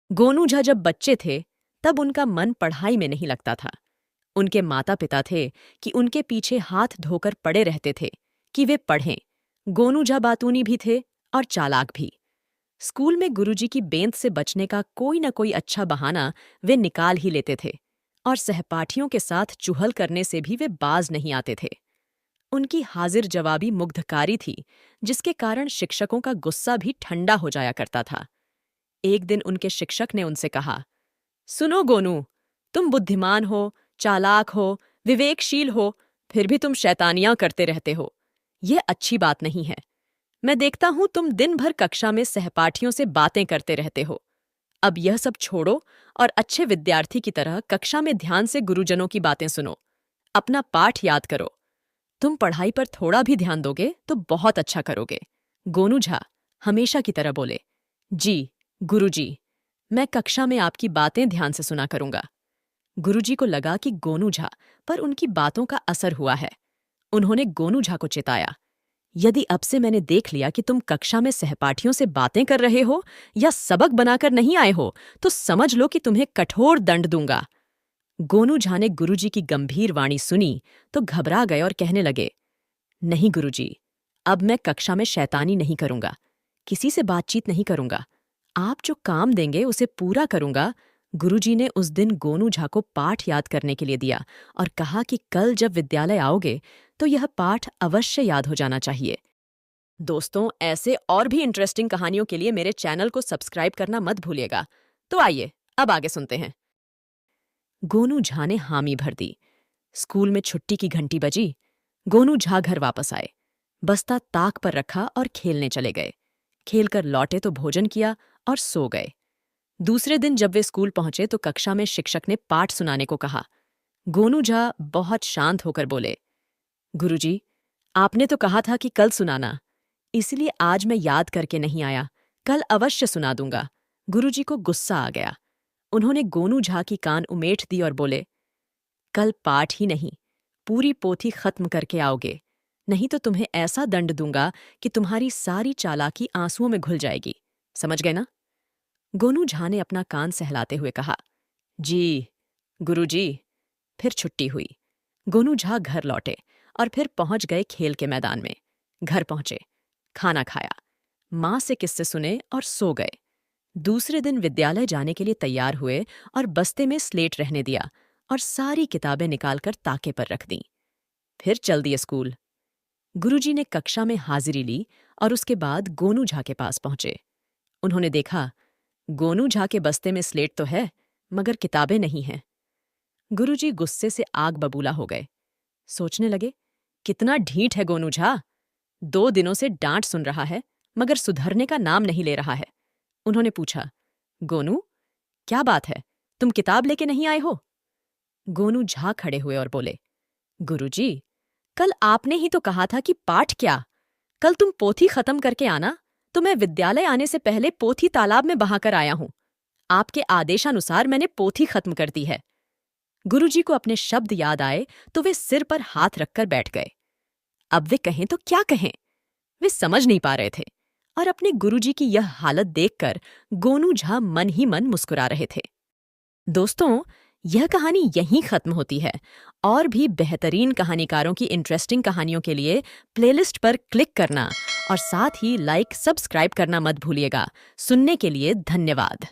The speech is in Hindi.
गोनू झा जब बच्चे थे तब उनका मन पढ़ाई में नहीं लगता था। उनके माता पिता थे कि उनके पीछे हाथ धोकर पड़े रहते थे कि वे पढ़ें। गोनू झा बातूनी भी थे और चालाक भी। स्कूल में गुरुजी की बेंत से बचने का कोई न कोई अच्छा बहाना वे निकाल ही लेते थे और सहपाठियों के साथ चुहल करने से भी वे बाज नहीं आते थे। उनकी हाजिर जवाबी मुग्धकारी थी, जिसके कारण शिक्षकों का गुस्सा भी ठंडा हो जाया करता था। एक दिन उनके शिक्षक ने उनसे कहा, सुनो गोनू, तुम बुद्धिमान हो, चालाक हो, विवेकशील हो, फिर भी तुम शैतानियां करते रहते हो। ये अच्छी बात नहीं है। मैं देखता हूं तुम दिन भर कक्षा में सहपाठियों से बातें करते रहते हो। अब यह सब छोड़ो और अच्छे विद्यार्थी की तरह कक्षा में ध्यान से गुरुजनों की बातें सुनो। अपना पाठ याद करो। तुम पढ़ाई पर थोड़ा भी ध्यान दोगे तो बहुत अच्छा करोगे। गोनू झा हमेशा की तरह बोले, जी गुरुजी, मैं कक्षा में आपकी बातें ध्यान से सुना करूंगा। गुरुजी को लगा कि गोनू झा पर उनकी बातों का असर हुआ है। उन्होंने गोनू झा को चिताया, यदि अब से मैंने देख लिया कि तुम कक्षा में सहपाठियों से बातें कर रहे हो या सबक बनाकर नहीं आए हो, तो समझ लो कि तुम्हें कठोर दंड दूंगा। गोनू झा ने गुरुजी की गंभीर वाणी सुनी तो घबरा गए और कहने लगे, नहीं गुरुजी, अब मैं कक्षा में शैतानी नहीं करूंगा, किसी से बातचीत नहीं करूंगा। आप जो काम देंगे उसे पूरा करूंगा। गुरुजी ने उस दिन गोनू झा को पाठ याद करने के लिए दिया और कहा कि कल जब विद्यालय आओगे तो यह पाठ अवश्य याद हो जाना चाहिए। दोस्तों, ऐसे और भी इंटरेस्टिंग कहानियों के लिए मेरे चैनल को सब्सक्राइब करना मत भूलिएगा। तो आइए अब आगे सुनते हैं। गोनू झा ने हामी भर दी। स्कूल में छुट्टी की घंटी बजी। गोनू झा घर वापस आए, बस्ता ताक पर रखा और खेलने चले गए। खेलकर लौटे तो भोजन किया और सो गए। दूसरे दिन जब वे स्कूल पहुंचे तो कक्षा में शिक्षक ने पाठ सुनाने को कहा। गोनू झा बहुत शांत होकर बोले, गुरुजी, आपने तो कहा था कि कल सुनाना, इसलिए आज मैं याद करके नहीं आया, कल अवश्य सुना दूंगा। गुरुजी को गुस्सा आ गया। उन्होंने गोनू झा की कान उमेट दी और बोले, कल पाठ ही नहीं, पूरी पोथी खत्म करके आओगे, नहीं तो तुम्हें ऐसा दंड दूंगा कि तुम्हारी सारी चालाकी आंसुओं में घुल जाएगी। समझ गए ना? गोनू झा ने अपना कान सहलाते हुए कहा, जी गुरुजी। फिर छुट्टी हुई। गोनू झा घर लौटे और फिर पहुंच गए खेल के मैदान में। घर पहुंचे, खाना खाया, माँ से किस्से सुने और सो गए। दूसरे दिन विद्यालय जाने के लिए तैयार हुए और बस्ते में स्लेट रहने दिया और सारी किताबें निकालकर ताके पर रख दी। फिर चल दिए स्कूल। गुरुजी ने कक्षा में हाजिरी ली और उसके बाद गोनू झा के पास पहुंचे। उन्होंने देखा, गोनू झा के बस्ते में स्लेट तो है मगर किताबें नहीं हैं। गुरुजी गुस्से से आग बबूला हो गए। सोचने लगे, कितना ढीठ है गोनू झा। 2 दिनों से डांट सुन रहा है मगर सुधरने का नाम नहीं ले रहा है। उन्होंने पूछा, गोनू, क्या बात है, तुम किताब लेके नहीं आए हो? गोनू झा खड़े हुए और बोले, गुरुजी, कल आपने ही तो कहा था कि पाठ क्या, कल तुम पोथी खत्म करके आना, तो मैं विद्यालय आने से पहले पोथी तालाब में बहाकर आया हूं। आपके आदेशानुसार मैंने पोथी खत्म कर दी है। गुरुजी को अपने शब्द याद आए तो वे सिर पर हाथ रखकर बैठ गए। अब वे कहें तो क्या कहें? वे समझ नहीं पा रहे थे और अपने गुरुजी की यह हालत देखकर गोनू झा मन ही मन मुस्कुरा रहे थे। दोस्तों, यह कहानी यहीं खत्म होती है। और भी बेहतरीन कहानीकारों की इंटरेस्टिंग कहानियों के लिए प्लेलिस्ट पर क्लिक करना और साथ ही लाइक सब्सक्राइब करना मत भूलिएगा। सुनने के लिए धन्यवाद।